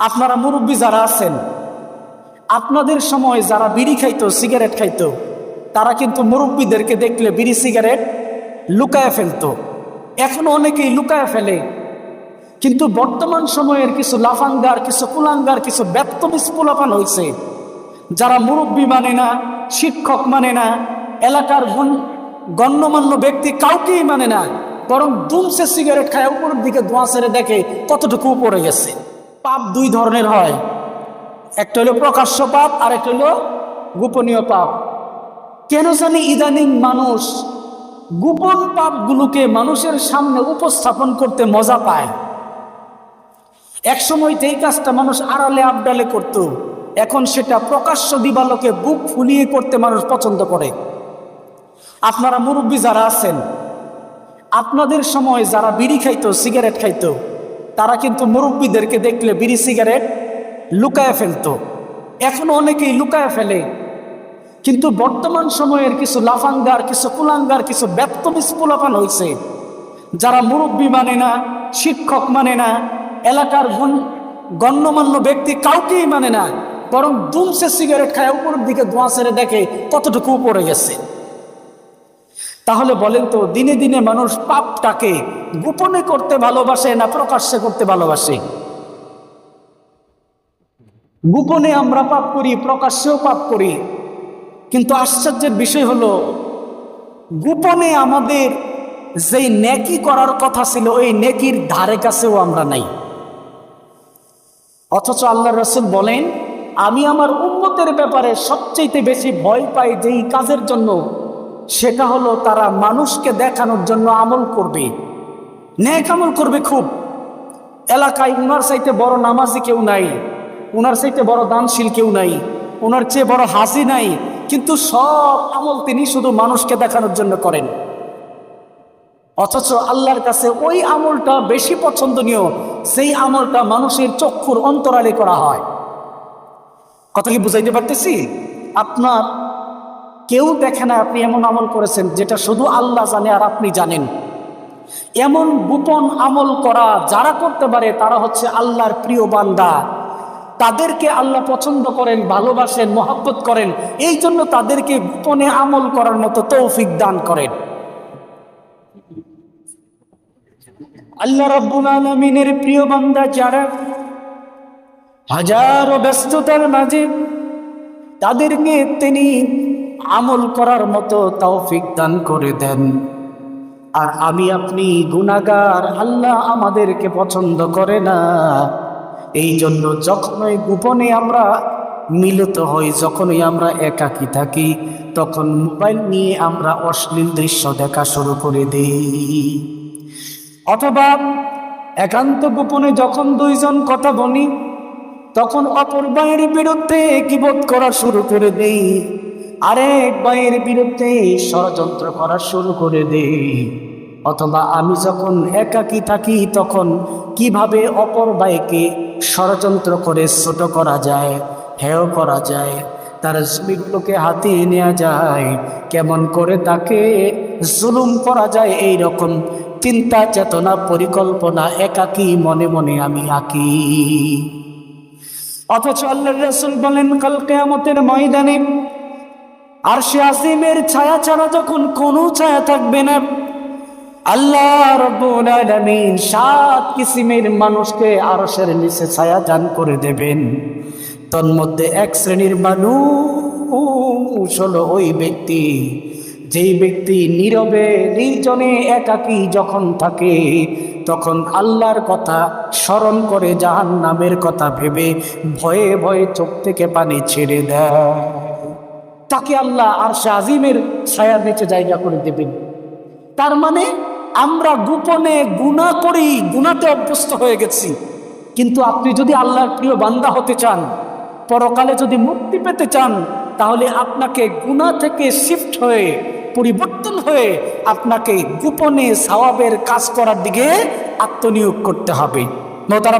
আপনারা মুরব্বী যারা আছেন, আপনাদের সময় যারা বিড়ি খাইতো, সিগারেট খাইতো, তারা কিন্তু মুরব্বীদেরকে দেখলে বিড়ি সিগারেট লুকায় ফেলতো। এখনো অনেকেই লুকায় ফেলে, কিন্তু বর্তমান সময়ের কিছু লাফাঙ্গার, কিছু কুলাঙ্গার, কিছু ব্যক্তবিজ পোলাপান হয়েছে, যারা মুরব্বী মানে না, শিক্ষক মানে না, এলাকার গণ্যমান্য ব্যক্তি কাউকেই মানে না, বরং দুমসে সিগারেট খায় উপরের দিকে ধোঁয়া ছেড়ে দেখে কতটুকু উপরে গেছে। পাপ দুই ধরনের হয়, একটা হলো প্রকাশ্য পাপ, আর একটা হলো গোপনীয় পাপ। কেন জানি ইদানিং মানুষ গোপন পাপগুলোকে মানুষের সামনে উপস্থাপন করতে মজা পায়। একসময় এই কাজটা মানুষ আড়ালে আবডালে করত, এখন সেটা প্রকাশ্য দিবালোকে বুক ফুলিয়ে করতে মানুষ পছন্দ করে। আপনারা মুরব্বী যারা আছেন, আপনাদের সময় যারা বিড়ি খাইতো, সিগারেট খাইতো, তারা কিন্তু মুরব্বীদেরকে দেখলে বিড়ি সিগারেট লুকায় ফেলতো। এখনো অনেকেই লুকায় ফেলে, কিন্তু বর্তমান সময়ের কিছু লাফাঙ্গার, কিছু কুলাঙ্গার, কিছু ব্যক্তবিজ পোলাপান হয়েছে, যারা মুরব্বী মানে না, শিক্ষক মানে না, এলাকার গণ্যমান্য ব্যক্তি কাউকেই মানে না, বরং দুমসে সিগারেট খায় উপরের দিকে ধোঁয়া ছেড়ে দেখে কতটুকু উপরে গেছে। তাহলে বলেন তো, দিনে দিনে মানুষ পাপটাকে গোপনে করতে ভালোবাসে না প্রকাশ্যে করতে ভালোবাসে? গোপনে আমরা পাপ করি, প্রকাশ্যেও পাপ করি, কিন্তু আশ্চর্যের বিষয় হলো গোপনে আমাদের যেই নেকি করার কথা ছিল, ওই নেকির ধারে কাছেও আমরা নাই। অথচ আল্লাহ রাসূল বলেন, আমি আমার উম্মতের ব্যাপারে সবচেয়ে বেশি ভয় পাই যেই কাজের জন্য, সেটা হলো তারা মানুষকে দেখানোর জন্য আমল করবে, নেক আমল করবে খুব। এলাকায় উনার চাইতে বড় নামাজি কেউ নাই, উনার চাইতে বড় দানশীল কেউ নাই, উনার চেয়ে বড় হাসি নাই, কিন্তু সব আমল তিনি শুধু মানুষকে দেখানোর জন্য করেন। অথচ আল্লাহর কাছে ওই আমলটা বেশি পছন্দনীয়, সেই আমলটা মানুষের চক্ষুর অন্তরালে করা হয়। কথা কি বুঝাইতে পারতেছি? আপনার কেউ দেখে না আপনি এমন আমল করেছেন যেটা শুধু আল্লাহ জানে আর আপনি জানেন। এমন গোপন আমল করা যারা করতে পারে তারা হচ্ছে আল্লাহর প্রিয় বান্দা। তাদেরকে আল্লাহ পছন্দ করেন, ভালোবাসেন, মহব্বত করেন, এই জন্য তাদেরকে গোপনে আমল করার মতো তৌফিক দান করেন। আল্লাহ রাব্বুল আলামিনের প্রিয় বান্দা যারা হাজারো ব্যস্ততার মাঝে, তাদেরকে তিনি আমল করার মতো তৌফিক দান করে দেন। আর আমি আপনি গুনাহগার, আল্লাহ আমাদেরকে পছন্দ করে না। এই জন্য যখনই গোপনে আমরা মিলিত হই, যখনই আমরা একাকী থাকি, তখন মোবাইল নিয়ে আমরা অশ্লীল দৃশ্য দেখা শুরু করে দিই। অথবা একান্ত গোপনে যখন দুইজন কথা বলি, তখন অপর ভাইয়ের বিরুদ্ধে গীবত করা শুরু করে দেই, আরেক ভাইয়ের বিরুদ্ধে ষড়যন্ত্র করা শুরু করে দেই। অথবা আমি যখন একাকী থাকি, তখন কিভাবে অপর ভাইকে ষড়যন্ত্র করে ছোট করা যায়, হেয় করা যায়, তার জমিগুলোকে হাতিয়ে নেওয়া যায়, কেমন করে তাকে জুলুম করা যায়, এই রকম চিন্তা চেতনা পরিকল্পনা একাকী মনে মনে আমি আঁকি। অথচ আল্লাহর রাসূল বলেন, কাল কিয়ামতের ময়দানে আরশে আজিমের ছায়া ছাড়া যখন কোনো ছায়া থাকবে না, আল্লাহ রাব্বুল আলামিন 7 কিসিমের মানুষকে আরশের নিচে ছায়া দান করে দেবেন। তন্মধ্যে এক শ্রেণীর মানুষ হলো ওই ব্যক্তি, যেই ব্যক্তি নীরবে নির্জনে একাকী যখন থাকে, তখন আল্লাহর কথা স্মরণ করে জাহান্নামের কথা ভেবে ভয়ে ভয়ে চোখ থেকে পানি ছেড়ে দেয়, তাকে আল্লাহ আরশে আজিমের ছায়ার নিচে জায়গা করে দেবেন। তার মানে আমরা গোপনে গুনাহ করি, গুনাহতে অভ্যস্ত হয়ে গেছি। কিন্তু আপনি যদি আল্লাহর প্রিয় বান্দা হতে চান, পরকালে যদি মুক্তি পেতে চান, তাহলে আপনাকে গুনাহ থেকে শিফট হয়ে, পরিবর্তন হয়ে আপনাকে গোপনে সওয়াবের কাজ করার দিকে আত্মনিয়োগ করতে হবে।